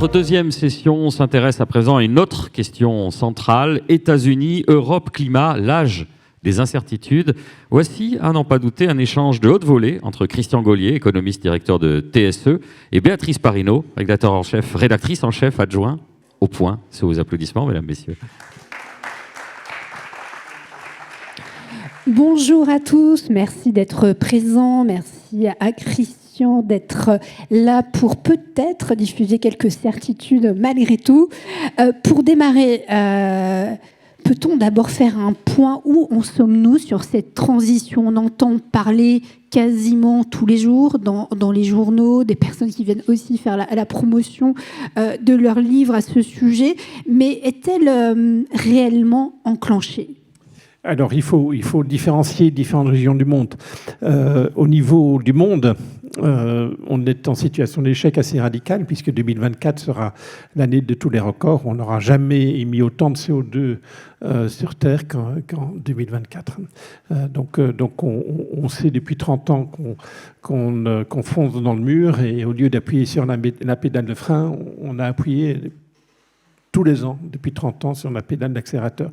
Notre deuxième session s'intéresse à présent à une autre question centrale. États-Unis, Europe, climat, l'âge des incertitudes. Voici, à n'en pas douter, un échange de haute volée entre Christian Gaulier, économiste directeur de TSE, et Béatrice Parinaud, rédactrice en chef adjoint au Point. Sous vos applaudissements, mesdames, messieurs. Bonjour à tous, merci d'être présents, merci à Christian d'être là pour peut-être diffuser quelques certitudes malgré tout. Pour démarrer, peut-on d'abord faire un point où en sommes-nous sur cette transition? On entend parler quasiment tous les jours dans les journaux, des personnes qui viennent aussi faire la promotion de leurs livres à ce sujet, mais est-elle réellement enclenchée? Alors, il faut différencier différentes régions du monde. Au niveau du monde, on est en situation d'échec assez radical, puisque 2024 sera l'année de tous les records. On n'aura jamais émis autant de CO2 sur Terre qu'en 2024. Donc on sait depuis 30 ans qu'on fonce dans le mur, et au lieu d'appuyer sur la pédale de frein, on a appuyé tous les ans, depuis 30 ans, sur la pédale d'accélérateur.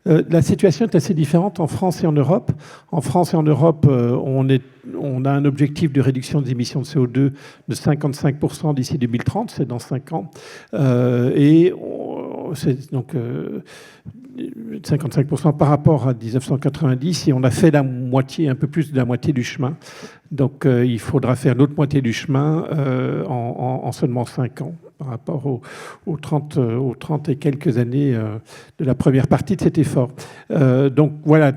La situation est assez différente en France et en Europe. En France et en Europe, on a un objectif de réduction des émissions de CO2 de 55% d'ici 2030, c'est dans 5 ans. C'est donc 55% par rapport à 1990, et on a fait la moitié, un peu plus de la moitié du chemin. Donc il faudra faire l'autre moitié du chemin en seulement 5 ans, par rapport aux 30 et quelques années de la première partie de cet effort. Donc voilà,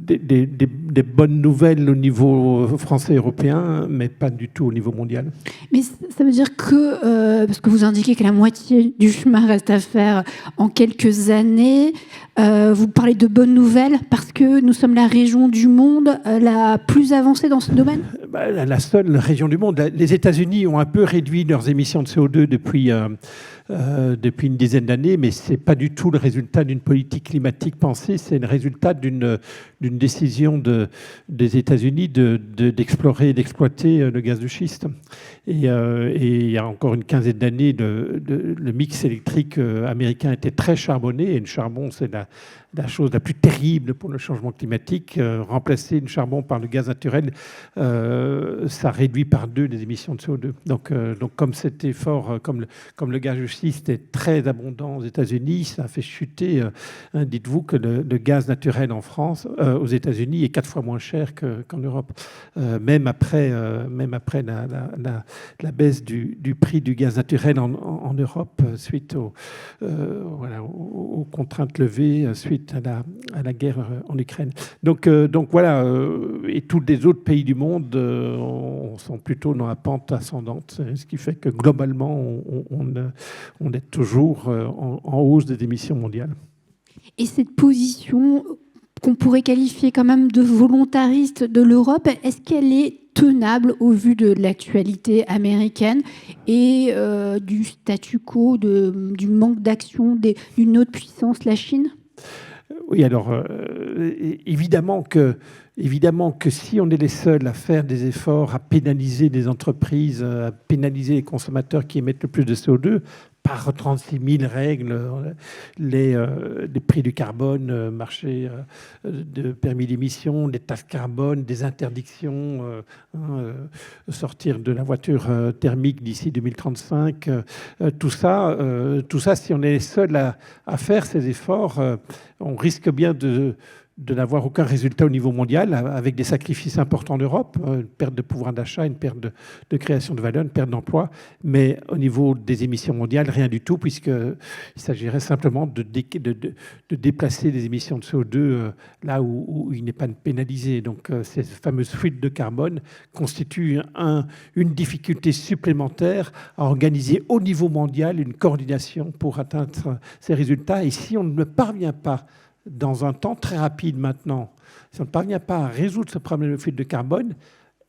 des bonnes nouvelles au niveau français et européen, mais pas du tout au niveau mondial. Mais ça veut dire que, parce que vous indiquez que la moitié du chemin reste à faire en quelques années, vous parlez de bonnes nouvelles parce que nous sommes la région du monde la plus avancée dans ce domaine? La seule région du monde. Les États-Unis ont un peu réduit leurs émissions de CO2 depuis une dizaine d'années, mais ce n'est pas du tout le résultat d'une politique climatique pensée, c'est le résultat d'une décision des États-Unis d'explorer et d'exploiter le gaz de schiste. Et il y a encore une quinzaine d'années, le mix électrique américain était très charbonné, et le charbon, c'est la chose la plus terrible pour le changement climatique. Remplacer le charbon par le gaz naturel, ça réduit par 2 les émissions de CO2. Donc comme cet effort, comme le gaz de schiste est très abondant aux États-Unis, ça a fait chuter. Dites-vous que le gaz naturel en France, aux États-Unis, est 4 fois moins cher qu'en Europe. Même après la baisse du prix du gaz naturel en Europe, suite aux contraintes levées, suite à la guerre en Ukraine. Donc voilà, et tous les autres pays du monde sont plutôt dans la pente ascendante, ce qui fait que globalement, on est toujours en hausse des émissions mondiales. Et cette position qu'on pourrait qualifier quand même de volontariste de l'Europe, est-ce qu'elle est tenable au vu de l'actualité américaine et du statu quo, du manque d'action d'une autre puissance, la Chine? Oui, alors évidemment que si on est les seuls à faire des efforts, à pénaliser des entreprises, à pénaliser les consommateurs qui émettent le plus de CO2, par 36 000 règles, les prix du carbone, marché de permis d'émission, les taxes carbone, des interdictions, sortir de la voiture thermique d'ici 2035, tout ça, si on est les seuls à faire ces efforts, on risque bien de n'avoir aucun résultat au niveau mondial, avec des sacrifices importants en Europe, une perte de pouvoir d'achat, une perte de création de valeur, une perte d'emploi, mais au niveau des émissions mondiales, rien du tout, puisqu'il s'agirait simplement de déplacer les émissions de CO2 là où il n'est pas pénalisé. Donc ces fameuses fuites de carbone constituent une difficulté supplémentaire à organiser au niveau mondial une coordination pour atteindre ces résultats. Et si on ne parvient pas dans un temps très rapide maintenant, si on ne parvient pas à résoudre ce problème de fuite de carbone,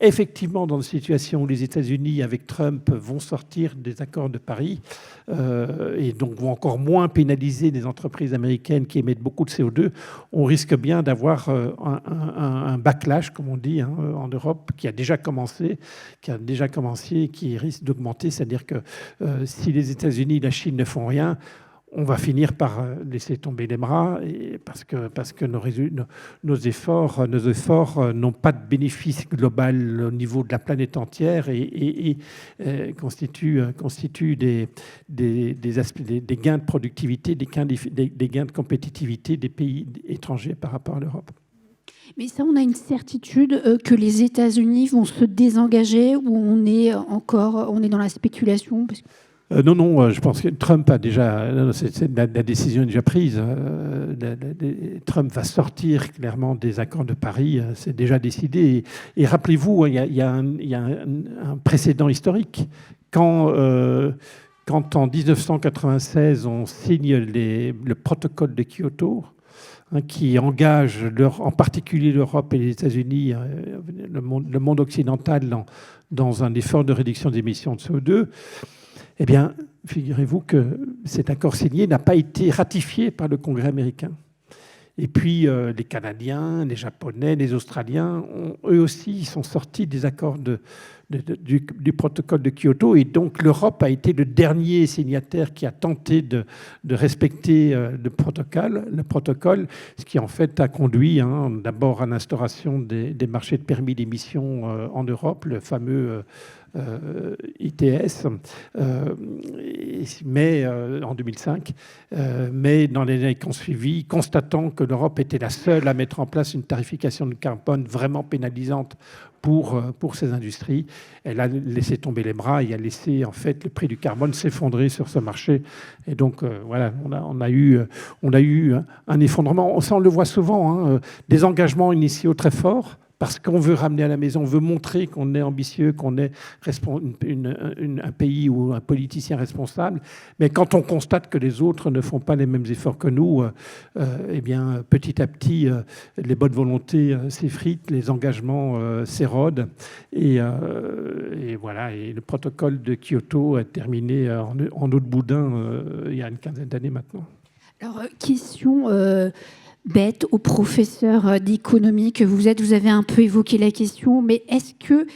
effectivement dans une situation où les États-Unis, avec Trump, vont sortir des accords de Paris et donc vont encore moins pénaliser les entreprises américaines qui émettent beaucoup de CO2, on risque bien d'avoir un backlash, comme on dit, hein, en Europe, qui a déjà commencé et qui risque d'augmenter. C'est-à-dire que si les États-Unis et la Chine ne font rien, on va finir par laisser tomber les bras parce que nos efforts n'ont pas de bénéfice global au niveau de la planète entière et constituent des gains de productivité, des gains de compétitivité des pays étrangers par rapport à l'Europe. Mais ça, on a une certitude que les États-Unis vont se désengager ou on est dans la spéculation parce que... Non, je pense que Trump a déjà... La décision est déjà prise. Trump va sortir clairement des accords de Paris, c'est déjà décidé. Et rappelez-vous, il y a un précédent historique. Quand en 1996, on signe le protocole de Kyoto, hein, qui engage en particulier l'Europe et les États-Unis, le monde occidental, dans un effort de réduction des émissions de CO2, eh bien, figurez-vous que cet accord signé n'a pas été ratifié par le Congrès américain. Et puis, les Canadiens, les Japonais, les Australiens, eux aussi, ils sont sortis des accords du protocole de Kyoto. Et donc, l'Europe a été le dernier signataire qui a tenté de respecter le protocole, ce qui, en fait, a conduit d'abord à l'instauration des marchés de permis d'émission en Europe, le fameux ITS, mais en 2005. Mais dans les années qui ont suivi, constatant que l'Europe était la seule à mettre en place une tarification de carbone vraiment pénalisante pour ces industries, elle a laissé tomber les bras et a laissé en fait le prix du carbone s'effondrer sur ce marché. Et donc voilà, on a eu un effondrement. Ça, on le voit souvent, des engagements initiaux très forts, parce qu'on veut ramener à la maison, on veut montrer qu'on est ambitieux, qu'on est un pays ou un politicien responsable. Mais quand on constate que les autres ne font pas les mêmes efforts que nous, eh bien, petit à petit, les bonnes volontés s'effritent, les engagements s'érodent. Et voilà, et le protocole de Kyoto a terminé en eau de boudin il y a une quinzaine d'années maintenant. Alors, question... bête au professeur d'économie que vous êtes. Vous avez un peu évoqué la question, mais est-ce que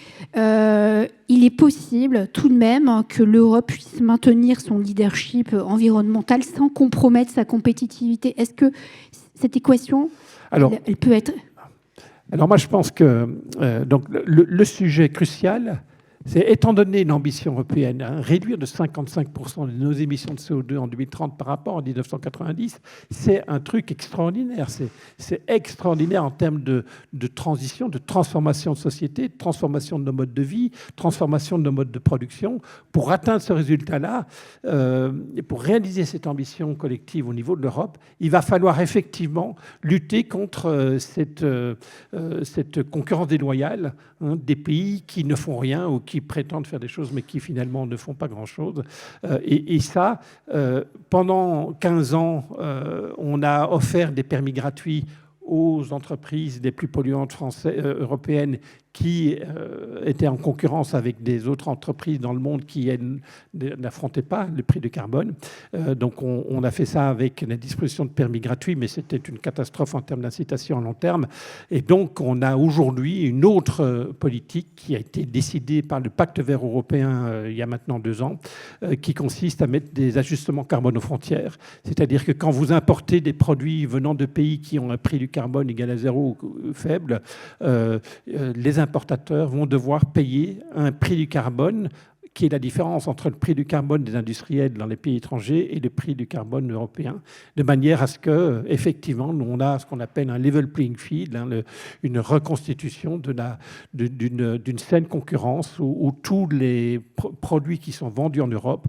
il est possible tout de même que l'Europe puisse maintenir son leadership environnemental sans compromettre sa compétitivité? Est-ce que cette équation, elle peut être... Alors moi, je pense que donc le sujet crucial, c'est, étant donné l'ambition européenne, réduire de 55% de nos émissions de CO2 en 2030 par rapport à 1990, c'est un truc extraordinaire. C'est extraordinaire en termes de transition, de transformation de société, de transformation de nos modes de vie, transformation de nos modes de production. Pour atteindre ce résultat-là, et pour réaliser cette ambition collective au niveau de l'Europe, il va falloir effectivement lutter contre cette concurrence déloyale des pays qui ne font rien ou qui prétendent faire des choses, mais qui finalement ne font pas grand-chose. Et ça, pendant 15 ans, on a offert des permis gratuits aux entreprises les plus polluantes européennes qui étaient en concurrence avec des autres entreprises dans le monde qui n'affrontaient pas le prix du carbone. Donc on a fait ça avec la distribution de permis gratuits, mais c'était une catastrophe en termes d'incitation à long terme. Et donc on a aujourd'hui une autre politique qui a été décidée par le Pacte vert européen il y a maintenant 2 ans, qui consiste à mettre des ajustements carbone aux frontières. C'est-à-dire que quand vous importez des produits venant de pays qui ont un prix du carbone égal à 0 ou faible, les importateurs vont devoir payer un prix du carbone qui est la différence entre le prix du carbone des industriels dans les pays étrangers et le prix du carbone européen, de manière à ce que, effectivement, on a ce qu'on appelle un level playing field, une reconstitution d'une saine concurrence où tous les produits qui sont vendus en Europe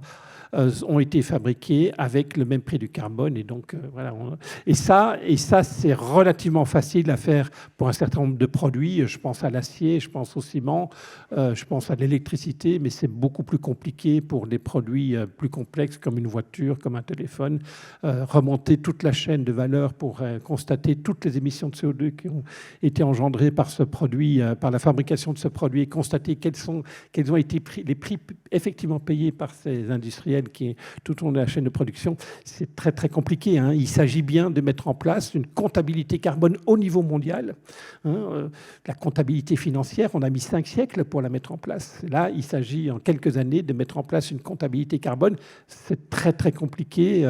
ont été fabriqués avec le même prix du carbone. Et donc, voilà. Et ça, c'est relativement facile à faire pour un certain nombre de produits. Je pense à l'acier, je pense au ciment, je pense à l'électricité, mais c'est beaucoup plus compliqué pour des produits plus complexes comme une voiture, comme un téléphone. Remonter toute la chaîne de valeur pour constater toutes les émissions de CO2 qui ont été engendrées par ce produit, par la fabrication de ce produit, et constater quels ont été les prix effectivement payés par ces industriels qui tout au long de la chaîne de production. C'est très très compliqué. Hein. Il s'agit bien de mettre en place une comptabilité carbone au niveau mondial. Hein. La comptabilité financière, on a mis 5 siècles pour la mettre en place. Là, il s'agit en quelques années de mettre en place une comptabilité carbone. C'est très très compliqué.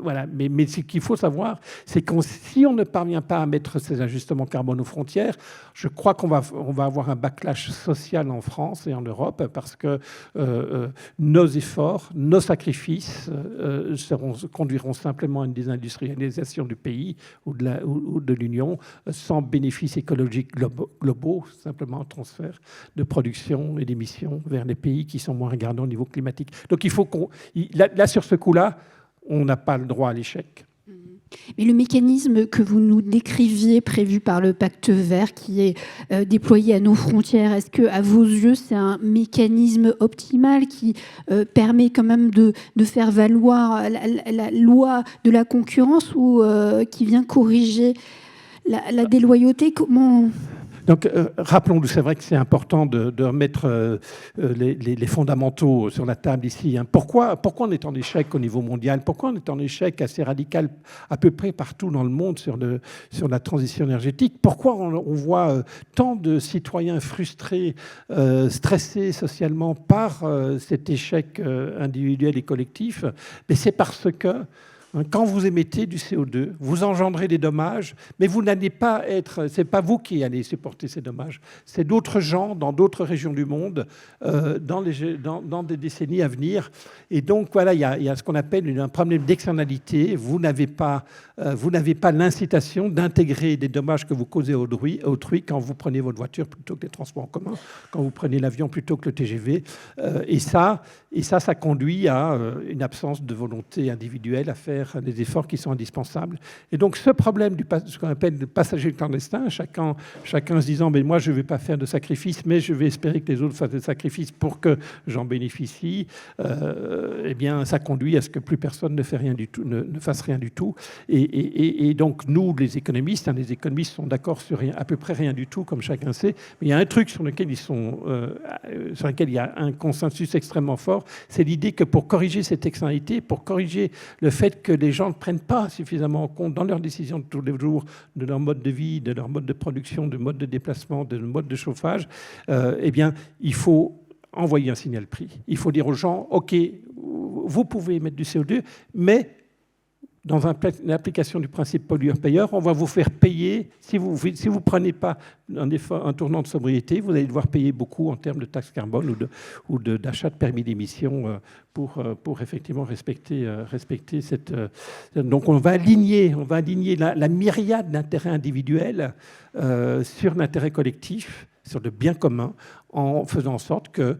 Voilà. Mais ce qu'il faut savoir, c'est que si on ne parvient pas à mettre ces ajustements carbone aux frontières, je crois qu'on va avoir un backlash social en France et en Europe parce que nos efforts, nos sacrifices conduiront simplement à une désindustrialisation du pays ou de l'Union sans bénéfices écologiques globaux, simplement un transfert de production et d'émissions vers les pays qui sont moins regardants au niveau climatique. Donc il faut là, sur ce coup-là, on n'a pas le droit à l'échec. Mais le mécanisme que vous nous décriviez, prévu par le Pacte vert, qui est déployé à nos frontières, est-ce que, à vos yeux, c'est un mécanisme optimal qui permet quand même de faire valoir la loi de la concurrence ou qui vient corriger la déloyauté? Comment... Donc, rappelons-nous, c'est vrai que c'est important de remettre les fondamentaux sur la table ici. Hein. Pourquoi on est en échec au niveau mondial? Pourquoi on est en échec assez radical à peu près partout dans le monde sur la transition énergétique? Pourquoi on voit tant de citoyens frustrés, stressés socialement par cet échec individuel et collectif? Mais c'est parce que quand vous émettez du CO2, vous engendrez des dommages, mais vous n'allez pas c'est pas vous qui allez supporter ces dommages, c'est d'autres gens dans d'autres régions du monde dans des décennies à venir. Et donc voilà, il y a ce qu'on appelle un problème d'externalité. Vous n'avez pas l'incitation d'intégrer des dommages que vous causez à autrui quand vous prenez votre voiture plutôt que les transports en commun, quand vous prenez l'avion plutôt que le TGV. Et ça conduit à une absence de volonté individuelle à faire des efforts qui sont indispensables. Et donc ce problème ce qu'on appelle le passager clandestin, chacun se disant mais moi je ne vais pas faire de sacrifice, mais je vais espérer que les autres fassent des sacrifices pour que j'en bénéficie, eh bien ça conduit à ce que plus personne ne fasse rien du tout. Et donc nous, les économistes sont d'accord sur à peu près rien du tout, comme chacun sait, mais il y a un truc sur lequel il y a un consensus extrêmement fort, c'est l'idée que pour corriger cette externalité, pour corriger le fait que les gens ne prennent pas suffisamment en compte dans leurs décisions de tous les jours de leur mode de vie, de leur mode de production, de mode de déplacement, de mode de chauffage, eh bien, il faut envoyer un signal prix. Il faut dire aux gens, OK, vous pouvez émettre du CO2, mais dans l'application du principe pollueur-payeur, on va vous faire payer. Si vous ne prenez pas un tournant de sobriété, vous allez devoir payer beaucoup en termes de taxes carbone ou d'achat de permis d'émission pour effectivement respecter cette... Donc on va aligner la myriade d'intérêts individuels sur l'intérêt collectif, sur le bien commun, en faisant en sorte que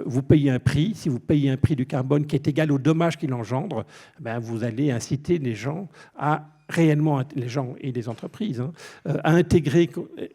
vous payez un prix. Si vous payez un prix du carbone qui est égal au dommage qu'il engendre, ben vous allez inciter les gens les gens et les entreprises, à intégrer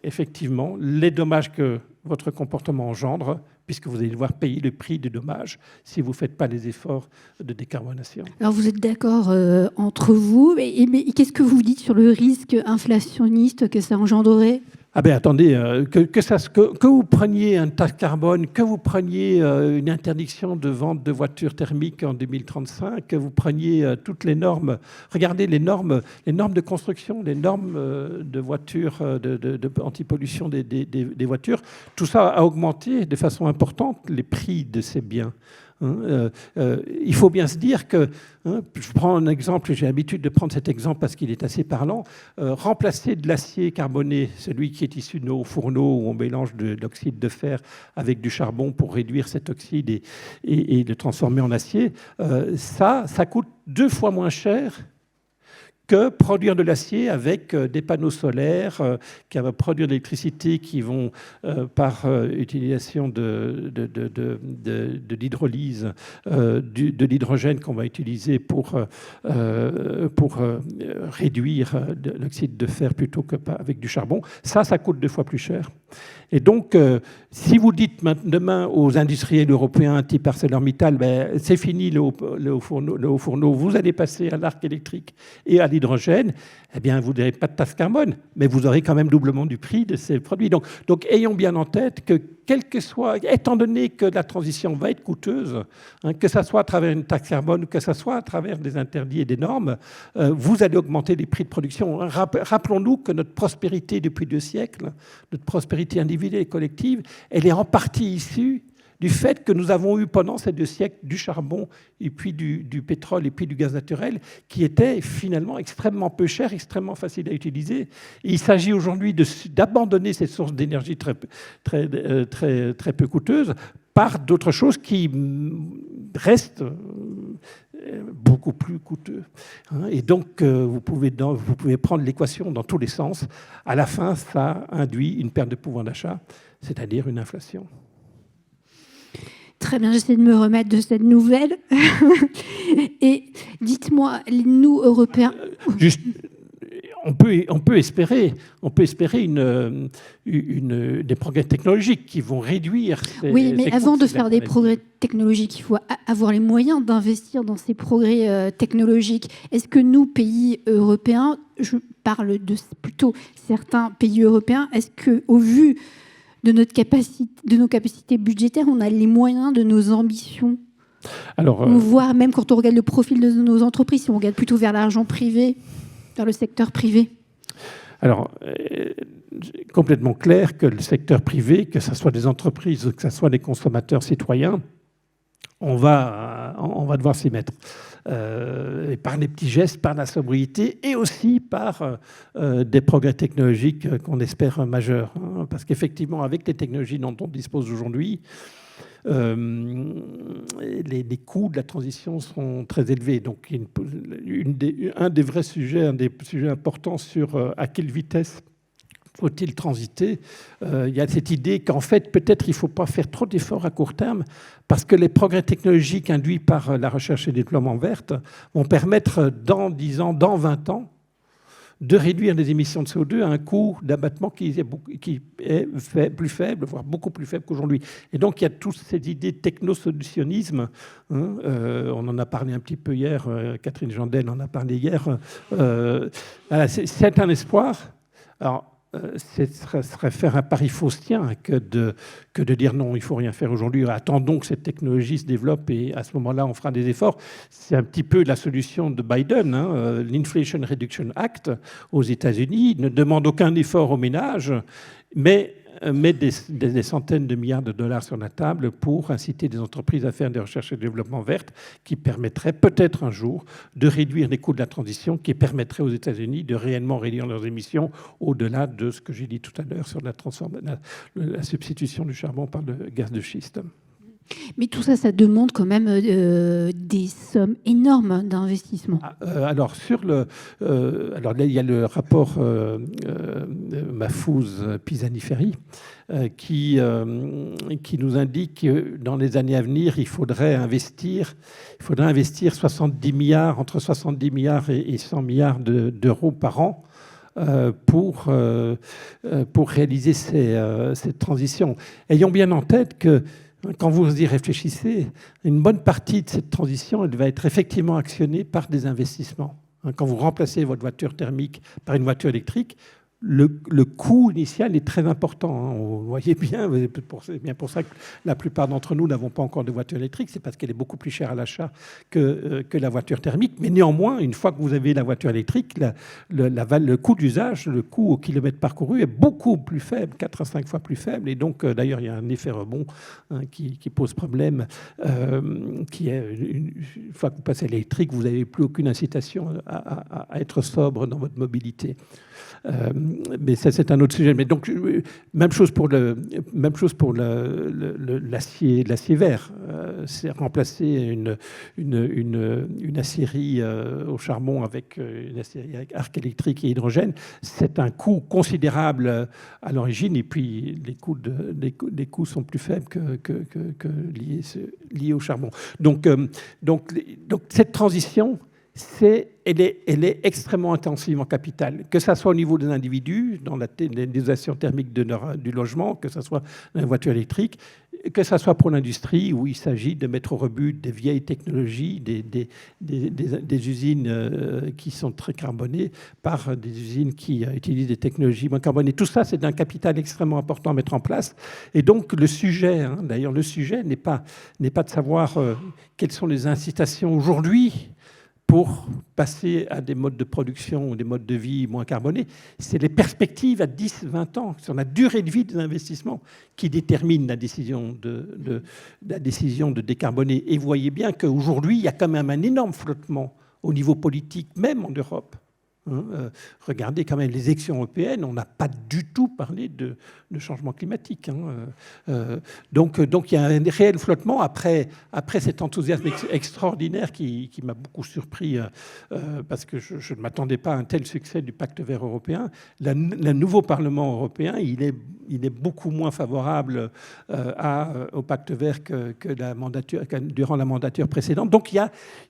effectivement les dommages que votre comportement engendre, puisque vous allez devoir payer le prix des dommages si vous ne faites pas les efforts de décarbonation. Alors vous êtes d'accord entre vous, mais qu'est-ce que vous dites sur le risque inflationniste que ça engendrerait ? Ah ben attendez, que vous preniez un taxe carbone, que vous preniez une interdiction de vente de voitures thermiques en 2035, que vous preniez toutes les normes, regardez les normes de construction, les normes de voitures, de anti-pollution des voitures, tout ça a augmenté de façon importante les prix de ces biens. Il faut bien se dire que, je prends un exemple, j'ai l'habitude de prendre cet exemple parce qu'il est assez parlant, remplacer de l'acier carboné, celui qui est issu de nos fourneaux où on mélange de l'oxyde de fer avec du charbon pour réduire cet oxyde et le transformer en acier, ça coûte 2 fois moins cher que produire de l'acier avec des panneaux solaires qui vont produire de l'électricité qui vont, par utilisation de l'hydrolyse, de l'hydrogène qu'on va utiliser pour réduire l'oxyde de fer plutôt qu'avec du charbon. Ça coûte 2 fois plus cher. Et donc, si vous dites demain aux industriels européens type ArcelorMittal, ben, c'est fini le haut fourneau, vous allez passer à l'arc électrique et à l'hydrogène, eh bien, vous n'aurez pas de taxe carbone, mais vous aurez quand même doublement du prix de ces produits. Donc ayons bien en tête que, quel que soit, étant donné que la transition va être coûteuse, que ce soit à travers une taxe carbone ou que ce soit à travers des interdits et des normes, vous allez augmenter les prix de production. Rappelons-nous que notre prospérité depuis 2 siècles, notre prospérité individuelle et collective, elle est en partie issue du fait que nous avons eu pendant ces 2 siècles du charbon et puis du pétrole et puis du gaz naturel qui étaient finalement extrêmement peu chers, extrêmement faciles à utiliser. Et il s'agit aujourd'hui d'abandonner ces sources d'énergie très peu coûteuses par d'autres choses qui restent beaucoup plus coûteux. Et donc, vous pouvez prendre l'équation dans tous les sens. À la fin, ça induit une perte de pouvoir d'achat, c'est-à-dire une inflation. Très bien, j'essaie de me remettre de cette nouvelle. Et dites-moi, nous, Européens... Juste, on peut espérer des progrès technologiques qui vont réduire Oui, mais avant de faire des progrès technologiques, il faut avoir les moyens d'investir dans ces progrès technologiques. Est-ce que nous, pays européens, je parle de plutôt certains pays européens, est-ce qu'au vu de nos capacités budgétaires, on a les moyens de nos ambitions? Alors, on voit même quand on regarde le profil de nos entreprises, si on regarde plutôt vers l'argent privé, vers le secteur privé. Alors, complètement clair que le secteur privé, que ce soit des entreprises, que ce soit des consommateurs citoyens, on va devoir s'y mettre. Et par des petits gestes, par la sobriété et aussi par des progrès technologiques qu'on espère majeurs. Parce qu'effectivement, avec les technologies dont on dispose aujourd'hui, les coûts de la transition sont très élevés. Donc, un des vrais sujets, un des sujets importants sur à quelle vitesse faut-il transiter, il y a cette idée qu'en fait, peut-être il ne faut pas faire trop d'efforts à court terme parce que les progrès technologiques induits par la recherche et le déploiement verte vont permettre, dans 10 ans, dans 20 ans, de réduire les émissions de CO2 à un coût d'abattement qui est plus faible, voire beaucoup plus faible qu'aujourd'hui. Et donc, il y a toutes ces idées de technosolutionnisme. On en a parlé un petit peu hier, Catherine Jandel en a parlé hier. Voilà, c'est un espoir. Alors, ce serait faire un pari faustien que de dire non, il ne faut rien faire aujourd'hui, attendons que cette technologie se développe et à ce moment-là, on fera des efforts. C'est un petit peu la solution de Biden. L'Inflation Reduction Act aux États-Unis ne demande aucun effort aux ménages, mais met des centaines de milliards de dollars sur la table pour inciter des entreprises à faire des recherches et développement vertes qui permettraient peut-être un jour de réduire les coûts de la transition, qui permettraient aux États-Unis de réellement réduire leurs émissions au-delà de ce que j'ai dit tout à l'heure sur la substitution du charbon par le gaz de schiste. Mais tout ça, ça demande quand même des sommes énormes d'investissement. Alors, alors là, il y a le rapport Mafuz-Pisani-Ferry qui nous indique que dans les années à venir, il faudrait investir 70 milliards, entre 70 milliards et 100 milliards d'euros par an pour réaliser cette transition. Ayons bien en tête que quand vous y réfléchissez, une bonne partie de cette transition, elle va être effectivement actionnée par des investissements. Quand vous remplacez votre voiture thermique par une voiture électrique, le coût initial est très important. Vous voyez bien, c'est bien pour ça que la plupart d'entre nous n'avons pas encore de voiture électrique, c'est parce qu'elle est beaucoup plus chère à l'achat que la voiture thermique. Mais néanmoins, une fois que vous avez la voiture électrique, le coût d'usage, le coût au kilomètre parcouru est beaucoup plus faible, 4 à 5 fois plus faible. Et donc, d'ailleurs, il y a un effet rebond qui pose problème, qui est, une fois que vous passez à l'électrique, vous n'avez plus aucune incitation à être sobre dans votre mobilité. mais ça, c'est un autre sujet. Mais donc, même chose pour l'acier vert. C'est remplacer une aciérie au charbon avec une aciérie avec arc électrique et hydrogène. C'est un coût considérable à l'origine, et puis les coûts sont plus faibles que liés au charbon. Donc cette transition, elle est extrêmement intensive en capital, que ce soit au niveau des individus, dans l'isolation thermique du logement, que ce soit dans les voitures électriques, que ce soit pour l'industrie, où il s'agit de mettre au rebut des vieilles technologies, des usines qui sont très carbonées, par des usines qui utilisent des technologies moins carbonées. Tout ça, c'est un capital extrêmement important à mettre en place. Et donc, le sujet, d'ailleurs, le sujet n'est pas de savoir quelles sont les incitations aujourd'hui pour passer à des modes de production ou des modes de vie moins carbonés. C'est les perspectives à 10, 20 ans, sur la durée de vie des investissements qui déterminent la décision de décarboner. Et vous voyez bien qu'aujourd'hui, il y a quand même un énorme flottement au niveau politique, même en Europe. Regardez quand même les élections européennes, on n'a pas du tout parlé de changement climatique. Donc il y a un réel flottement après cet enthousiasme extraordinaire qui m'a beaucoup surpris parce que je ne m'attendais pas à un tel succès du pacte vert européen. Le nouveau Parlement européen, il est beaucoup moins favorable au pacte vert que durant la mandature précédente. Donc il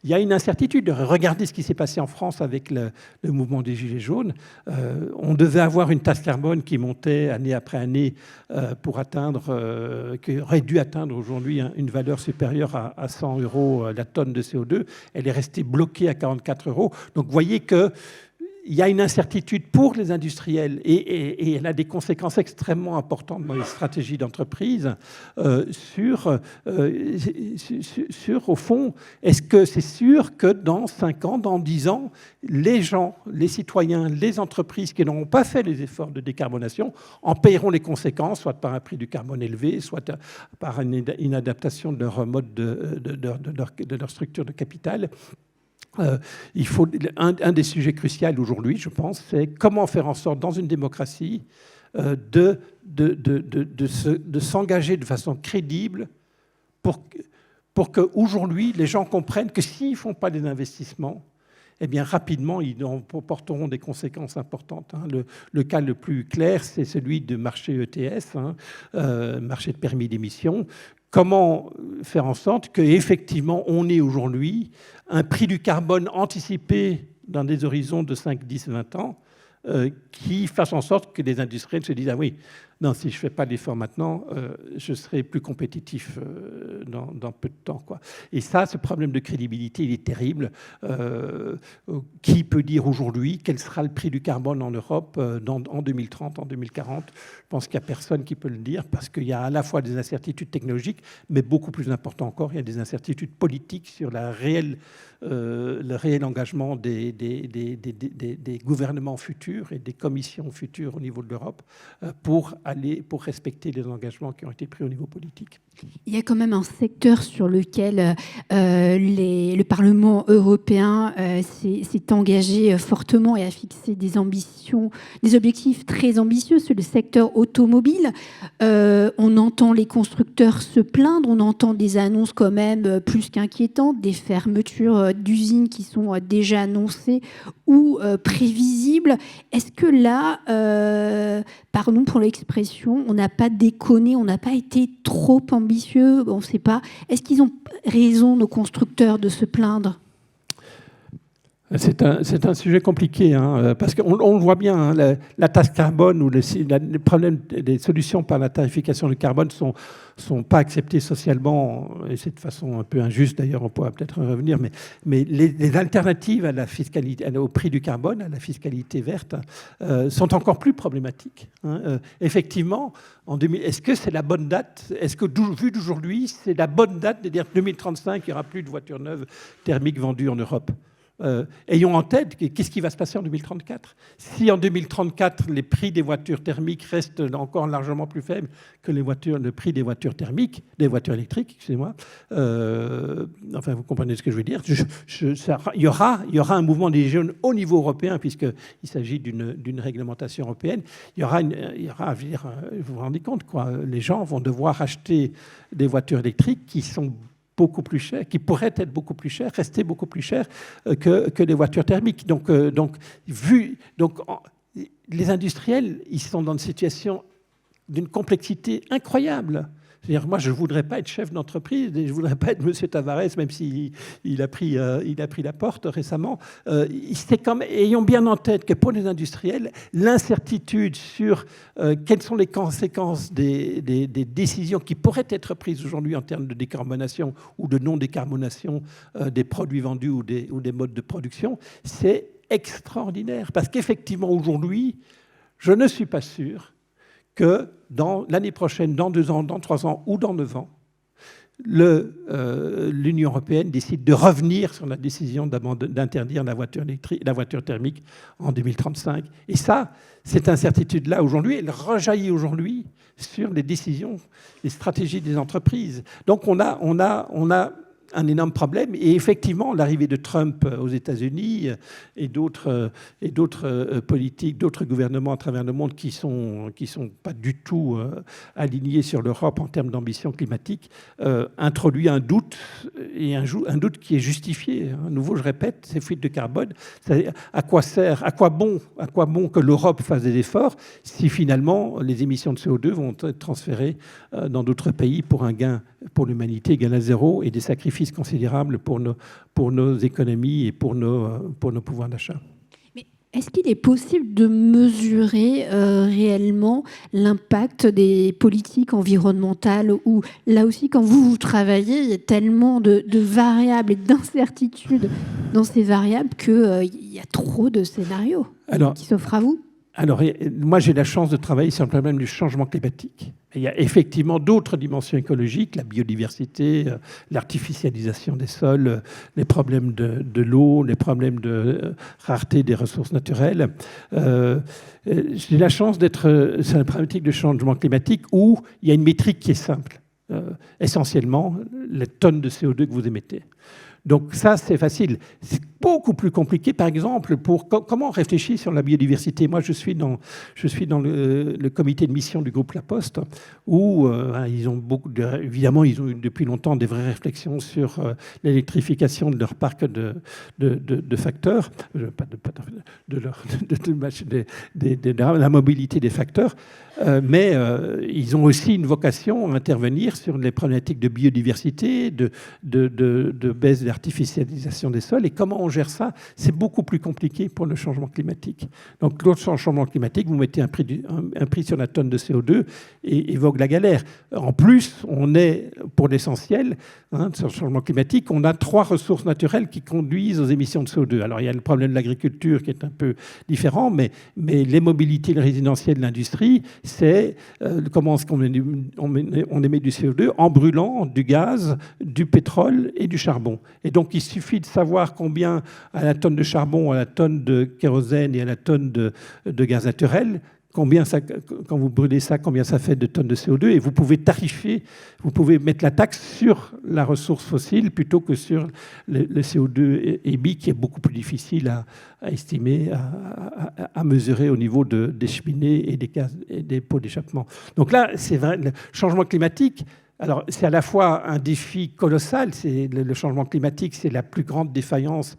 y a une incertitude. Regardez ce qui s'est passé en France avec le mouvement des Gilets jaunes. On devait avoir une taxe carbone qui montait année après année pour qui aurait dû atteindre aujourd'hui une valeur supérieure à 100 € la tonne de CO2. Elle est restée bloquée à 44 €. Donc vous voyez que il y a une incertitude pour les industriels et elle a des conséquences extrêmement importantes dans les stratégies d'entreprise sur, au fond, est-ce que c'est sûr que dans 5 ans, dans 10 ans, les gens, les citoyens, les entreprises qui n'auront pas fait les efforts de décarbonation en paieront les conséquences, soit par un prix du carbone élevé, soit par une adaptation de leur mode de leur structure de capital. Il faut un des sujets cruciaux aujourd'hui, je pense, c'est comment faire en sorte, dans une démocratie, de s'engager de façon crédible pour qu'aujourd'hui, les gens comprennent que s'ils ne font pas des investissements, eh bien, rapidement, ils porteront des conséquences importantes. Le cas le plus clair, c'est celui du marché ETS, marché de permis d'émission. Comment faire en sorte qu'effectivement, on ait aujourd'hui un prix du carbone anticipé dans des horizons de 5, 10, 20 ans qui fasse en sorte que les industriels se disent « Ah oui, non, si je ne fais pas l'effort maintenant, je serai plus compétitif dans peu de temps. » Et ça, ce problème de crédibilité, il est terrible. Qui peut dire aujourd'hui quel sera le prix du carbone en Europe en 2030, en 2040 ? Je pense qu'il n'y a personne qui peut le dire parce qu'il y a à la fois des incertitudes technologiques, mais beaucoup plus important encore, il y a des incertitudes politiques sur le réel engagement des gouvernements futurs et des commissions futures au niveau de l'Europe pour respecter les engagements qui ont été pris au niveau politique. Il y a quand même un secteur sur lequel le Parlement européen s'est engagé fortement et a fixé des objectifs très ambitieux, c'est le secteur automobile. On entend les constructeurs se plaindre, on entend des annonces quand même plus qu'inquiétantes, des fermetures d'usines qui sont déjà annoncées ou prévisibles. Est-ce que là, pardon pour l'expression, on n'a pas déconné, on n'a pas été trop ambitieux, on ne sait pas. Est-ce qu'ils ont raison, nos constructeurs, de se plaindre ? C'est un sujet compliqué, parce qu'on le voit bien, la taxe carbone ou les problèmes, les solutions par la tarification du carbone sont pas acceptées socialement, et c'est de façon un peu injuste d'ailleurs, on pourra peut-être revenir, mais les alternatives à la fiscalité, au prix du carbone, à la fiscalité verte, sont encore plus problématiques. Effectivement, est-ce que c'est la bonne date ? Est-ce que, vu d'aujourd'hui, c'est la bonne date de dire que 2035, il n'y aura plus de voitures neuves thermiques vendues en Europe ? ayons en tête qu'est-ce qui va se passer en 2034. Si en 2034, les prix des voitures thermiques restent encore largement plus faibles que le prix des voitures thermiques, des voitures électriques, excusez-moi, enfin, vous comprenez ce que je veux dire. Il y aura un mouvement des jeunes au niveau européen, puisqu'il s'agit d'une réglementation européenne. Il y aura, je veux dire, vous vous rendez compte, quoi, les gens vont devoir acheter des voitures électriques qui sont beaucoup plus chères, qui pourraient être beaucoup plus chères, rester beaucoup plus chères que les voitures thermiques. Donc, les industriels, ils sont dans une situation d'une complexité incroyable. C'est-à-dire, moi, je ne voudrais pas être chef d'entreprise, je ne voudrais pas être M. Tavares, même s'il a pris la porte récemment. Ayons bien en tête que pour les industriels, l'incertitude sur quelles sont les conséquences des décisions qui pourraient être prises aujourd'hui en termes de décarbonation ou de non-décarbonation des produits vendus ou des modes de production, c'est extraordinaire. Parce qu'effectivement, aujourd'hui, je ne suis pas sûr que dans l'année prochaine, dans 2 ans, dans 3 ans ou dans 9 ans, l'Union européenne décide de revenir sur la décision d'interdire la voiture thermique en 2035. Et ça, cette incertitude-là, aujourd'hui, elle rejaillit aujourd'hui sur les décisions, les stratégies des entreprises. Donc on a un énorme problème. Et effectivement, l'arrivée de Trump aux États-Unis et d'autres politiques, d'autres gouvernements à travers le monde qui sont pas du tout alignés sur l'Europe en termes d'ambition climatique, introduit un doute, et un doute qui est justifié. À nouveau, je répète, ces fuites de carbone, à quoi bon que l'Europe fasse des efforts si finalement les émissions de CO2 vont être transférées dans d'autres pays pour un gain pour l'humanité égal à zéro et des sacrifices considérables pour nos économies et pour nos pouvoirs d'achat. Mais est-ce qu'il est possible de mesurer réellement l'impact des politiques environnementales où, là aussi, quand vous travaillez, il y a tellement de variables et d'incertitudes dans ces variables qu'il y a trop de scénarios qui s'offrent à vous? Alors, moi, j'ai la chance de travailler sur le problème du changement climatique. Il y a effectivement d'autres dimensions écologiques, la biodiversité, l'artificialisation des sols, les problèmes de l'eau, les problèmes de rareté des ressources naturelles. J'ai la chance d'être sur la problématique du changement climatique où il y a une métrique qui est simple. Essentiellement, les tonnes de CO2 que vous émettez. Donc ça, c'est facile. C'est beaucoup plus compliqué, par exemple, pour comment on réfléchit sur la biodiversité. Moi, je suis dans le comité de mission du groupe La Poste, où ils ont évidemment, ils ont eu depuis longtemps des vraies réflexions sur l'électrification de leur parc de facteurs, de la mobilité des facteurs, mais ils ont aussi une vocation à intervenir sur les problématiques de biodiversité, de baisse d'artificialisation des sols. Et comment on gère ça? C'est beaucoup plus compliqué pour le changement climatique. Donc, l'autre changement climatique, vous mettez un prix sur la tonne de CO2 et évoque la galère. En plus, on est, pour l'essentiel, sur le changement climatique, on a 3 ressources naturelles qui conduisent aux émissions de CO2. Alors, il y a le problème de l'agriculture qui est un peu différent, mais les mobilités, le résidentiel, l'industrie, c'est comment est-ce qu'on émet du CO2 en brûlant du gaz, du pétrole et du charbon. Et donc, il suffit de savoir combien à la tonne de charbon, à la tonne de kérosène et à la tonne de gaz naturel, combien ça, quand vous brûlez ça, combien ça fait de tonnes de CO2, et vous pouvez tarifer, vous pouvez mettre la taxe sur la ressource fossile plutôt que sur le CO2 émis, qui est beaucoup plus difficile à estimer, à mesurer au niveau des cheminées et des pots d'échappement. Donc là, c'est vrai, le changement climatique, alors, c'est à la fois un défi colossal, le changement climatique, c'est la plus grande défaillance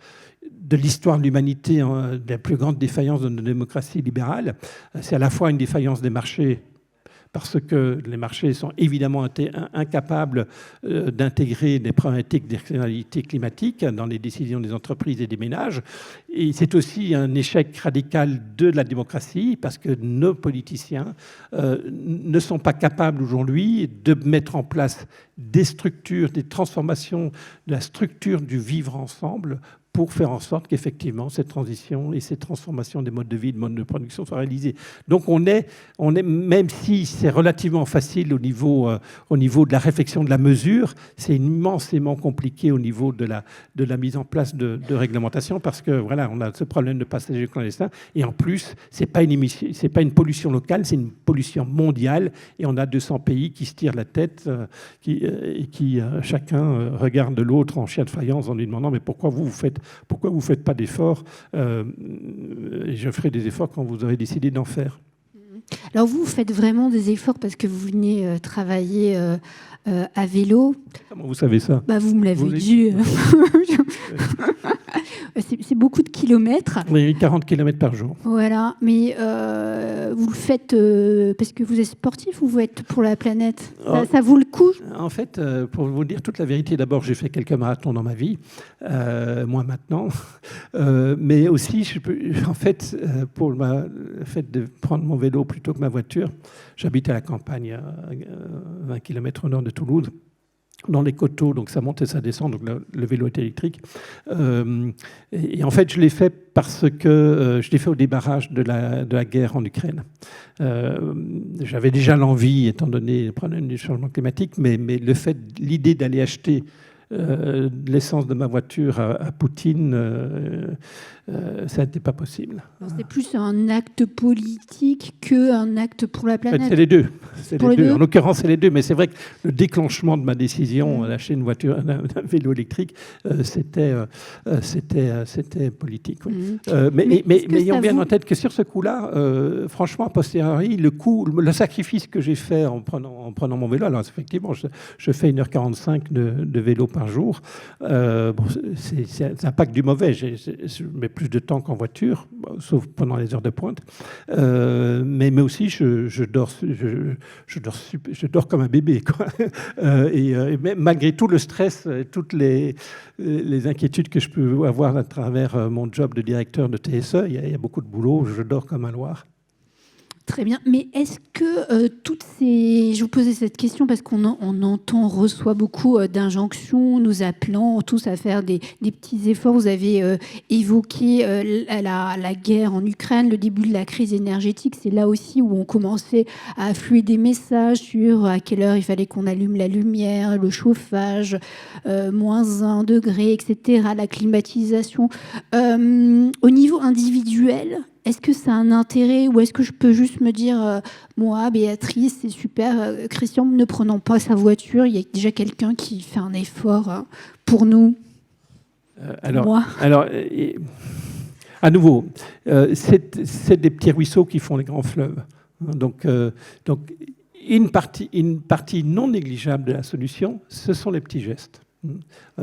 de l'histoire de l'humanité, la plus grande défaillance de nos démocraties libérales. C'est à la fois une défaillance des marchés, parce que les marchés sont évidemment incapables d'intégrer des problématiques d'externalité climatique dans les décisions des entreprises et des ménages. Et c'est aussi un échec radical de la démocratie, parce que nos politiciens ne sont pas capables aujourd'hui de mettre en place des structures, des transformations de la structure du vivre ensemble pour faire en sorte qu'effectivement cette transition et cette transformation des modes de vie, de modes de production soient réalisées. Donc on est, même si c'est relativement facile au niveau de la réflexion de la mesure, c'est immensément compliqué au niveau de la mise en place de réglementation, parce que voilà, on a ce problème de passagers clandestins, et en plus, c'est pas une pollution locale, c'est une pollution mondiale, et on a 200 pays qui se tirent la tête, et qui chacun regarde l'autre en chien de faïence en lui demandant mais pourquoi vous faites pas d'efforts, et je ferai des efforts quand vous aurez décidé d'en faire. Alors vous faites vraiment des efforts parce que vous venez travailler à vélo. Comment vous savez ça? Vous me l'avez dit. C'est beaucoup de kilomètres. Oui, 40 kilomètres par jour. Voilà, mais vous le faites parce que vous êtes sportif ou vous êtes pour la planète? Ça vaut le coup? En fait, pour vous dire toute la vérité, d'abord, j'ai fait quelques marathons dans ma vie, moins maintenant, mais aussi, pour le fait de prendre mon vélo plutôt que ma voiture, j'habite à la campagne, à 20 km au nord de Toulouse, dans les coteaux, donc ça monte et ça descend, donc le vélo est électrique. Et en fait, je l'ai fait parce que je l'ai fait au débarrage de la guerre en Ukraine. J'avais déjà l'envie, étant donné le problème du changement climatique, mais l'idée d'aller acheter de l'essence de ma voiture à Poutine, ça n'était pas possible. C'est plus un acte politique qu'un acte pour la planète. En fait, c'est les deux. En l'occurrence, c'est les deux. Mais c'est vrai que le déclenchement de ma décision d'acheter une voiture, un vélo électrique, c'était politique. Oui. Mais ayons bien en tête que sur ce coup-là, franchement, a posteriori, le sacrifice que j'ai fait en prenant mon vélo, alors effectivement, je fais 1h45 de vélo par jour. C'est pas que du mauvais. Je mets plus de temps qu'en voiture, sauf pendant les heures de pointe. Mais aussi, je dors comme un bébé, quoi. Et malgré tout le stress, toutes les inquiétudes que je peux avoir à travers mon job de directeur de TSE, il y a beaucoup de boulot, je dors comme un loir. Très bien, mais est-ce que je vous posais cette question parce on reçoit beaucoup d'injonctions, nous appelant tous à faire des petits efforts. Vous avez évoqué la guerre en Ukraine, le début de la crise énergétique. C'est là aussi où on commençait à affluer des messages sur à quelle heure il fallait qu'on allume la lumière, le chauffage, moins 1 degré, etc., la climatisation. Au niveau individuel, est-ce que ça a un intérêt ou est-ce que je peux juste me dire moi, Béatrice, c'est super, Christian, ne prenons pas sa voiture, il y a déjà quelqu'un qui fait un effort pour nous. À nouveau, c'est des petits ruisseaux qui font les grands fleuves. Donc une partie non négligeable de la solution, ce sont les petits gestes.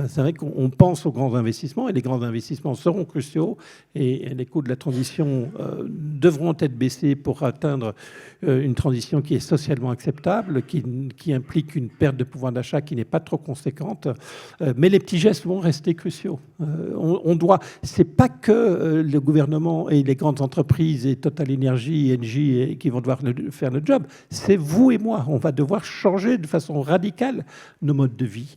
C'est vrai qu'on pense aux grands investissements et les grands investissements seront cruciaux et les coûts de la transition devront être baissés pour atteindre une transition qui est socialement acceptable, qui implique une perte de pouvoir d'achat qui n'est pas trop conséquente. Mais les petits gestes vont rester cruciaux. C'est pas que le gouvernement et les grandes entreprises et Total Energy, Engie qui vont devoir faire le job. C'est vous et moi. On va devoir changer de façon radicale nos modes de vie.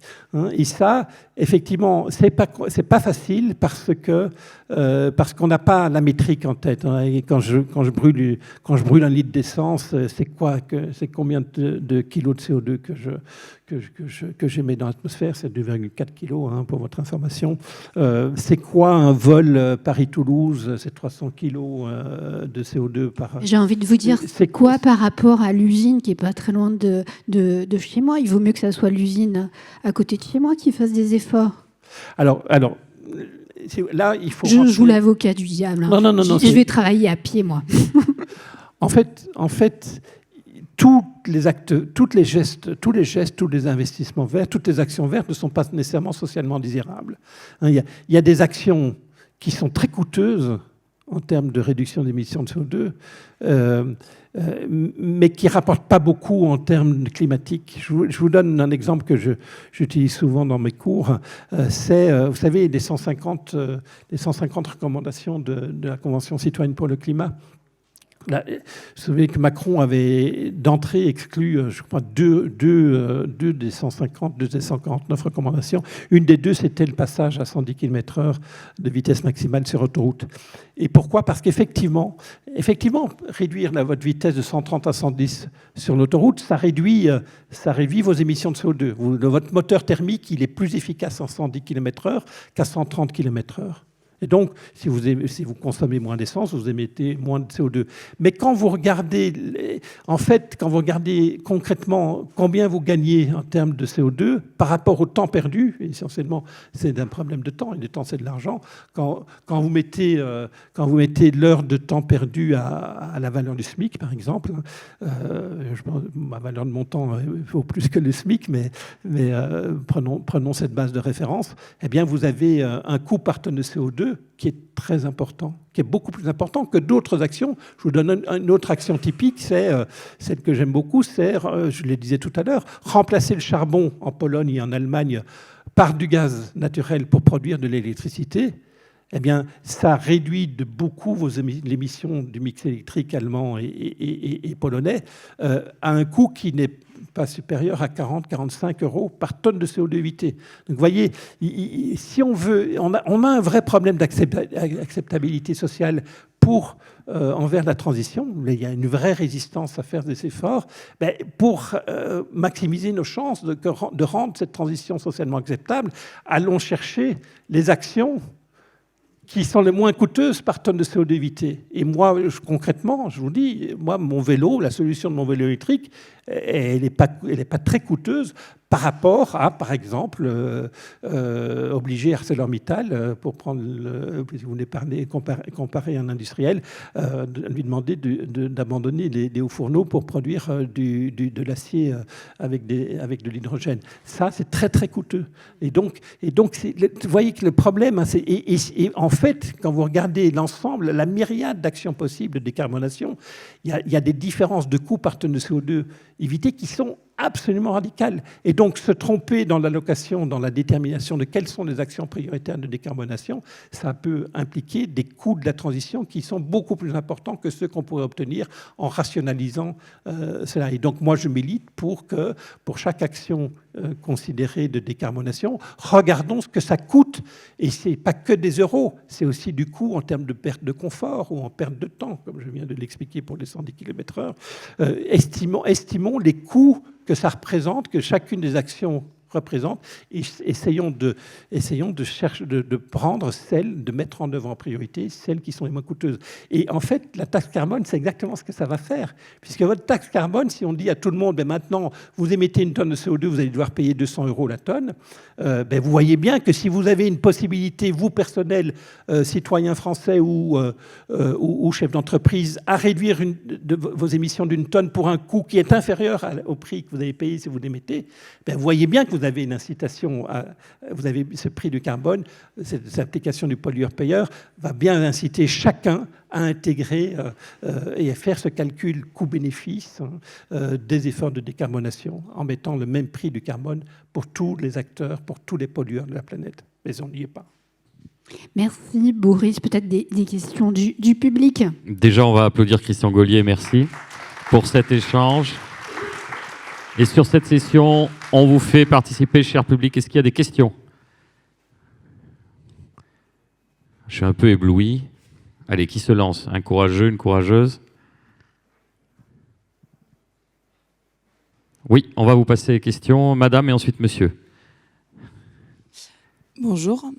Et ça, effectivement, c'est pas facile parce qu'on n'a pas la métrique en tête. Et quand je brûle un litre d'essence, c'est combien de kilos de CO2 que j'émets dans l'atmosphère? C'est 2,4 kilos, pour votre information. C'est quoi un vol Paris-Toulouse? C'est 300 kilos de CO2 par... J'ai envie de vous dire, c'est quoi par rapport à l'usine qui n'est pas très loin de chez moi? Il vaut mieux que ça soit l'usine à côté de chez moi qui fasse des efforts. Alors là, il faut... Je joue l'avocat du diable. Non, je vais travailler à pied, moi. En fait, tous les actes, tous les gestes, tous les investissements verts, toutes les actions vertes ne sont pas nécessairement socialement désirables. Il y a des actions qui sont très coûteuses en termes de réduction d'émissions de CO2, mais qui ne rapportent pas beaucoup en termes climatiques. Je vous donne un exemple que j'utilise souvent dans mes cours. C'est, vous savez, les 150 recommandations de la Convention citoyenne pour le climat. Là, vous savez que Macron avait d'entrée exclu, je crois, deux des 150, 2 des 149 recommandations. Une des deux, c'était le passage à 110 km/h de vitesse maximale sur autoroute. Et pourquoi ? Parce qu'effectivement, réduire votre vitesse de 130 à 110 sur l'autoroute, ça réduit vos émissions de CO2. Votre moteur thermique, il est plus efficace en 110 km/h qu'à 130 km/h. Et donc, si vous consommez moins d'essence, vous émettez moins de CO2. Mais quand vous regardez concrètement combien vous gagnez en termes de CO2 par rapport au temps perdu, et essentiellement, c'est un problème de temps, et le temps, c'est de l'argent. Quand vous mettez l'heure de temps perdu à la valeur du SMIC, par exemple, ma valeur de mon temps vaut plus que le SMIC, mais prenons cette base de référence, eh bien, vous avez un coût par tonne de CO2 qui est très important, qui est beaucoup plus important que d'autres actions. Je vous donne une autre action typique, c'est celle que j'aime beaucoup, c'est, je le disais tout à l'heure, remplacer le charbon en Pologne et en Allemagne par du gaz naturel pour produire de l'électricité. Eh bien, ça réduit de beaucoup l'émission du mix électrique allemand et polonais à un coût qui n'est pas supérieur à 40-45 € par tonne de CO2 évité. Donc, vous voyez, si on veut, on a un vrai problème d'acceptabilité sociale envers la transition. Il y a une vraie résistance à faire des efforts pour maximiser nos chances de rendre cette transition socialement acceptable. Allons chercher les actions qui sont les moins coûteuses par tonne de CO2 évité. Et moi, concrètement, je vous dis, mon vélo, la solution de mon vélo électrique, elle n'est pas très coûteuse par rapport à, par exemple, obliger ArcelorMittal, pour prendre, si vous voulez comparer un industriel, lui demander d'abandonner des hauts fourneaux pour produire de l'acier avec de l'hydrogène. Ça, c'est très, très coûteux. Et donc vous voyez que le problème, et en fait, quand vous regardez l'ensemble, la myriade d'actions possibles de décarbonation, il y a des différences de coûts par tonne de CO2 évité qui sont absolument radicales. Et donc, se tromper dans l'allocation, dans la détermination de quelles sont les actions prioritaires de décarbonation, ça peut impliquer des coûts de la transition qui sont beaucoup plus importants que ceux qu'on pourrait obtenir en rationalisant cela. Et donc, moi, je milite pour que, pour chaque action considérée de décarbonation, regardons ce que ça coûte. Et ce n'est pas que des euros, c'est aussi du coût en termes de perte de confort ou en perte de temps, comme je viens de l'expliquer pour les 110 km/h. Estimons les coûts que ça représente, que chacune des actions représente, et essayons de prendre celles, de mettre en œuvre en priorité celles qui sont les moins coûteuses. Et en fait, la taxe carbone, c'est exactement ce que ça va faire. Puisque votre taxe carbone, si on dit à tout le monde, maintenant, vous émettez une tonne de CO2, vous allez devoir payer 200 € la tonne, vous voyez bien que si vous avez une possibilité, vous, personnel, citoyen français ou chef d'entreprise, à réduire vos émissions d'une tonne pour un coût qui est inférieur au prix que vous avez payé si vous l'émettez, vous voyez bien que vous avez une incitation, vous avez ce prix du carbone, cette application du pollueur-payeur va bien inciter chacun à intégrer et à faire ce calcul coût-bénéfice des efforts de décarbonation en mettant le même prix du carbone pour tous les acteurs, pour tous les pollueurs de la planète. Mais on n'y est pas. Merci Boris. Peut-être des questions du public. Déjà, on va applaudir Christian Gaulier, merci pour cet échange. Et sur cette session, on vous fait participer, cher public. Est-ce qu'il y a des questions ? Je suis un peu ébloui. Allez, qui se lance ? Un courageux, une courageuse ? Oui, on va vous passer les questions. Madame et ensuite monsieur. Bonjour.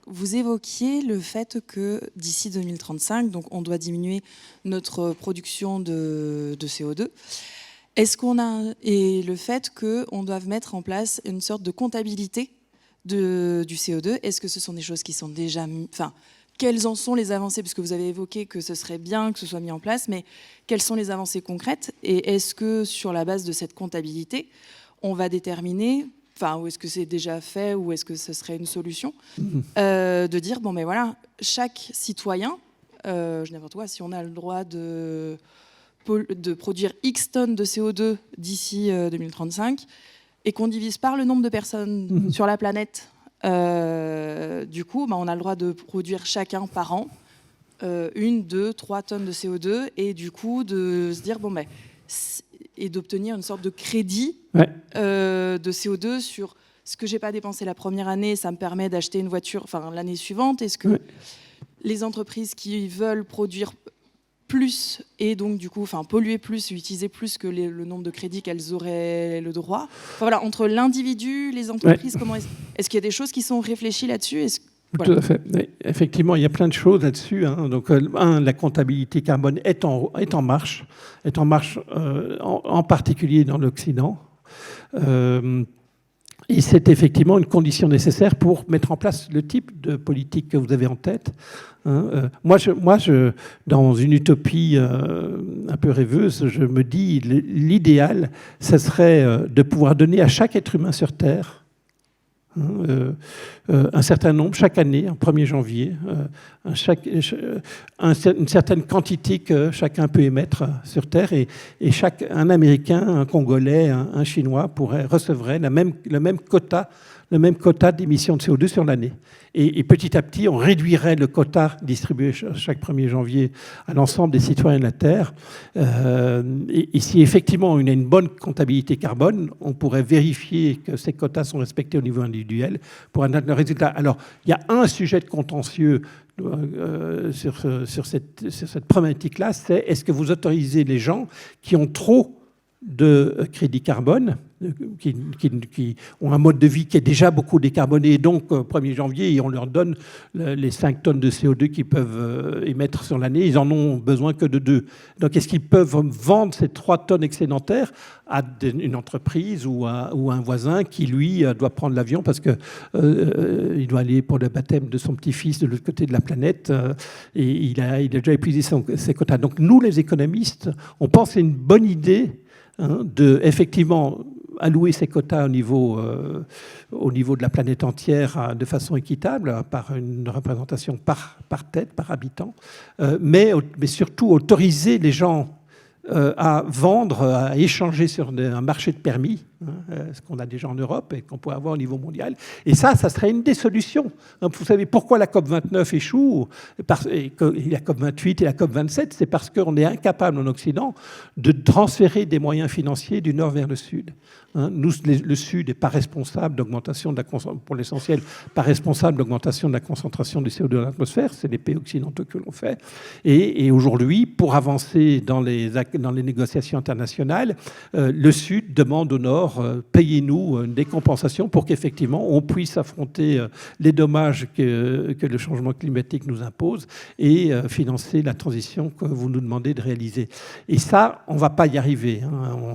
Vous évoquiez le fait que d'ici 2035, donc on doit diminuer notre production de CO2. Est-ce qu'on a, et le fait qu'on doive mettre en place une sorte de comptabilité du CO2, est-ce que ce sont des choses qui sont déjà... Enfin, quelles en sont les avancées? Parce que vous avez évoqué que ce serait bien que ce soit mis en place, mais quelles sont les avancées concrètes? Et est-ce que sur la base de cette comptabilité, on va déterminer, enfin, ou est-ce que c'est déjà fait, ou est-ce que ce serait une solution, de dire, bon, mais voilà, chaque citoyen, n'importe quoi, si on a le droit de produire X tonnes de CO2 d'ici 2035 et qu'on divise par le nombre de personnes sur la planète, du coup, on a le droit de produire chacun par an 1, 2, 3 tonnes de CO2 et du coup de se dire et d'obtenir une sorte de crédit de CO2 sur ce que j'ai pas dépensé la première année, ça me permet d'acheter une voiture l'année suivante. Est-ce que les entreprises qui veulent produire plus et donc du coup polluer plus, utiliser plus que le nombre de crédits qu'elles auraient le droit, entre l'individu, les entreprises, comment est-ce qu'il y a des choses qui sont réfléchies là-dessus? Tout à fait. Effectivement, il y a plein de choses là-dessus. Donc, la comptabilité carbone est en marche, en particulier dans l'Occident. Et c'est effectivement une condition nécessaire pour mettre en place le type de politique que vous avez en tête. Moi, dans une utopie un peu rêveuse, je me dis l'idéal, ce serait de pouvoir donner à chaque être humain sur Terre un certain nombre, chaque année, en 1er janvier, une certaine quantité que chacun peut émettre sur Terre, et un Américain, un Congolais, un Chinois recevrait le même quota d'émissions de CO2 sur l'année. Et petit à petit, on réduirait le quota distribué chaque 1er janvier à l'ensemble des citoyens de la Terre. Et si effectivement on a une bonne comptabilité carbone, on pourrait vérifier que ces quotas sont respectés au niveau individuel pour atteindre le résultat. Alors, il y a un sujet de contentieux sur cette problématique-là, c'est est-ce que vous autorisez les gens qui ont trop de crédits carbone, qui ont un mode de vie qui est déjà beaucoup décarboné, et donc 1er janvier, on leur donne les 5 tonnes de CO2 qu'ils peuvent émettre sur l'année, ils en ont besoin que de 2. Donc est-ce qu'ils peuvent vendre ces 3 tonnes excédentaires à une entreprise ou un voisin qui, lui, doit prendre l'avion parce qu'il doit aller pour le baptême de son petit-fils de l'autre côté de la planète, et il a déjà épuisé ses quotas. Donc nous, les économistes, on pense que c'est une bonne idée de, effectivement, allouer ces quotas au niveau de la planète entière de façon équitable, par une représentation par tête, par habitant, mais surtout autoriser les gens à vendre, à échanger sur un marché de permis, ce qu'on a déjà en Europe et qu'on pourrait avoir au niveau mondial. Et ça serait une des solutions. Vous savez pourquoi la COP29 échoue, et la COP28 et la COP27, c'est parce qu'on est incapable en Occident de transférer des moyens financiers du nord vers le sud. Nous, le Sud n'est pas responsable d'augmentation pour l'essentiel, pas responsable d'augmentation de la concentration du CO2 dans l'atmosphère, c'est les pays occidentaux que l'on fait. Et aujourd'hui, pour avancer dans les négociations internationales, le Sud demande au Nord, payez-nous des compensations pour qu'effectivement on puisse affronter les dommages que le changement climatique nous impose et financer la transition que vous nous demandez de réaliser. Et ça, on ne va pas y arriver.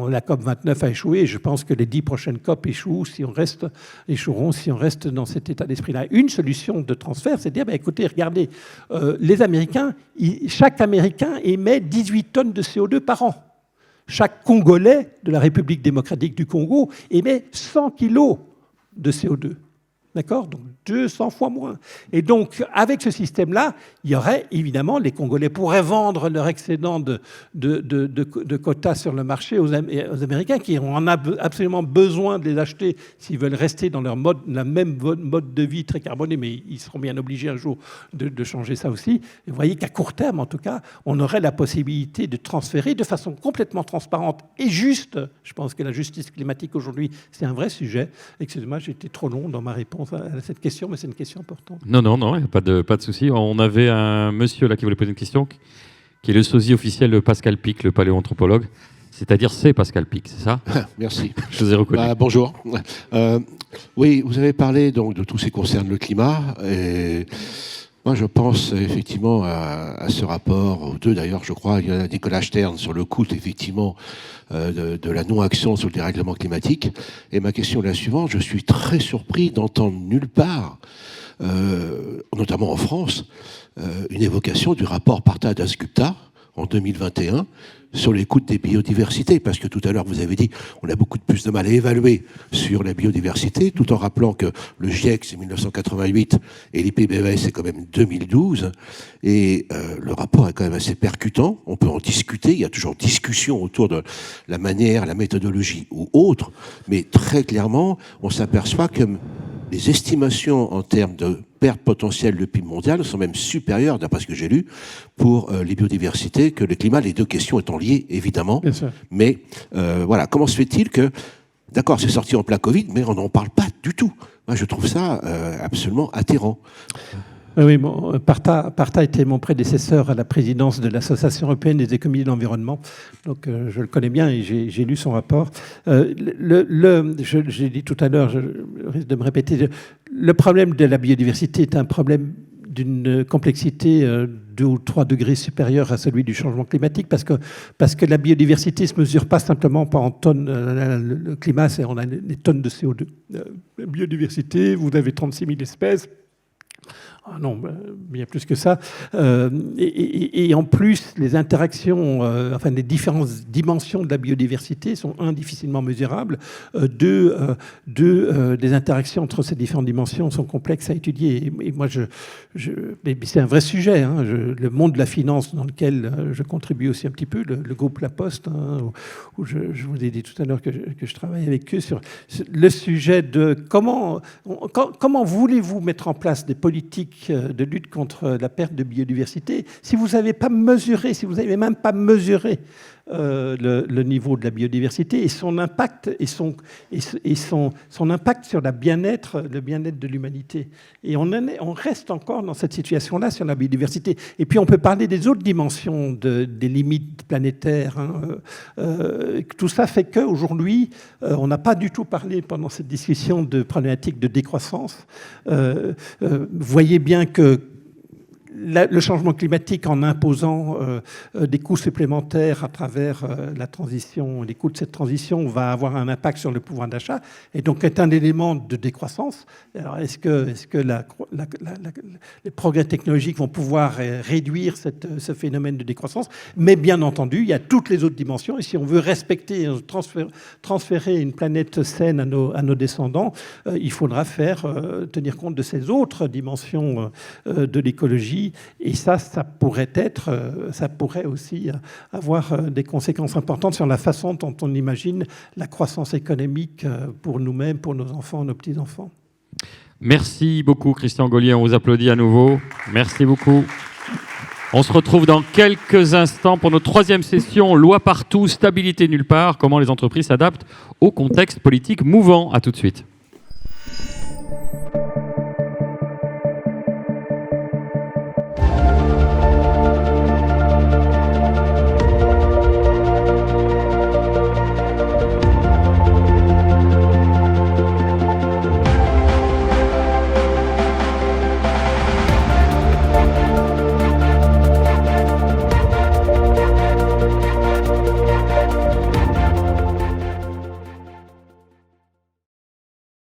La COP29 a échoué, et je pense que les 10 prochaines COP échoueront si on reste dans cet état d'esprit-là. Une solution de transfert, c'est de dire, écoutez, regardez, les Américains, chaque Américain émet 18 tonnes de CO2 par an. Chaque Congolais de la République démocratique du Congo émet 100 kilos de CO2. D'accord ? Donc 200 fois moins. Et donc, avec ce système-là, il y aurait évidemment, les Congolais pourraient vendre leur excédent de quotas sur le marché aux Américains qui en ont absolument besoin de les acheter s'ils veulent rester dans la même mode de vie très carboné, mais ils seront bien obligés un jour de changer ça aussi. Et vous voyez qu'à court terme, en tout cas, on aurait la possibilité de transférer de façon complètement transparente et juste. Je pense que la justice climatique aujourd'hui, c'est un vrai sujet. Excusez-moi, j'ai été trop long dans ma réponse à cette question, mais c'est une question importante. Non, il n'y a pas de souci. On avait un monsieur là qui voulait poser une question, qui est le sosie officiel de Pascal Pic, le paléoanthropologue. C'est-à-dire c'est Pascal Pic, c'est ça ? Merci. Je vous ai reconnu. Bonjour. Oui, vous avez parlé donc de tout ce qui concerne le climat. Et moi, je pense effectivement à ce rapport, aux deux d'ailleurs, je crois, il y a Nicolas Stern sur le coût effectivement de la non-action sur le dérèglement climatique. Et ma question est la suivante, je suis très surpris d'entendre nulle part, notamment en France, une évocation du rapport Partha Dasgupta en 2021 sur les coûts des biodiversités, parce que tout à l'heure vous avez dit on a beaucoup plus de mal à évaluer sur la biodiversité, tout en rappelant que le GIEC c'est 1988 et l'IPBES c'est quand même 2012, et le rapport est quand même assez percutant, on peut en discuter, il y a toujours discussion autour de la manière, la méthodologie ou autre, mais très clairement on s'aperçoit que les estimations en termes de perte potentielle de PIB mondial sont même supérieures, d'après ce que j'ai lu, pour les biodiversités que le climat, les deux questions étant liées, évidemment. Bien sûr. Mais voilà, comment se fait-il que, d'accord, c'est sorti en plein Covid, mais on n'en parle pas du tout. Moi, je trouve ça absolument atterrant. Oui, bon, Parta était mon prédécesseur à la présidence de l'Association européenne des économies de l'environnement. Donc, je le connais bien et j'ai lu son rapport. J'ai dit tout à l'heure, je risque de me répéter, le problème de la biodiversité est un problème d'une complexité 2 ou 3 degrés supérieure à celui du changement climatique, parce que la biodiversité ne se mesure pas simplement par en tonnes. Le climat, on a des tonnes de CO2. La biodiversité, vous avez 36 000 espèces. Ah non, bien plus que ça. Et en plus, les interactions, enfin les différentes dimensions de la biodiversité sont difficilement mesurables. Les interactions entre ces différentes dimensions sont complexes à étudier. Et moi, mais c'est un vrai sujet. Hein, le monde de la finance dans lequel je contribue aussi un petit peu, le groupe La Poste, hein, où je vous ai dit tout à l'heure que je travaille avec eux sur le sujet de comment voulez-vous mettre en place des politiques de lutte contre la perte de biodiversité si vous n'avez pas mesuré, si vous n'avez même pas mesuré le niveau de la biodiversité et son impact son impact sur le bien-être de l'humanité. Et on reste encore dans cette situation-là sur la biodiversité. Et puis on peut parler des autres dimensions des limites planétaires. Hein. Tout ça fait qu'aujourd'hui, on n'a pas du tout parlé pendant cette discussion de problématiques de décroissance. Vous voyez bien que le changement climatique, en imposant des coûts supplémentaires à travers la transition, les coûts de cette transition, va avoir un impact sur le pouvoir d'achat et donc est un élément de décroissance. Alors est-ce que les progrès technologiques vont pouvoir réduire ce phénomène de décroissance? Mais bien entendu, il y a toutes les autres dimensions et si on veut respecter, transférer une planète saine à nos descendants, il faudra tenir compte de ces autres dimensions de l'écologie. Et ça pourrait aussi avoir des conséquences importantes sur la façon dont on imagine la croissance économique pour nous-mêmes, pour nos enfants, nos petits-enfants. Merci beaucoup, Christian Gaulier. On vous applaudit à nouveau. Merci beaucoup. On se retrouve dans quelques instants pour notre 3e session. Loi partout, stabilité nulle part. Comment les entreprises s'adaptent au contexte politique mouvant. À tout de suite.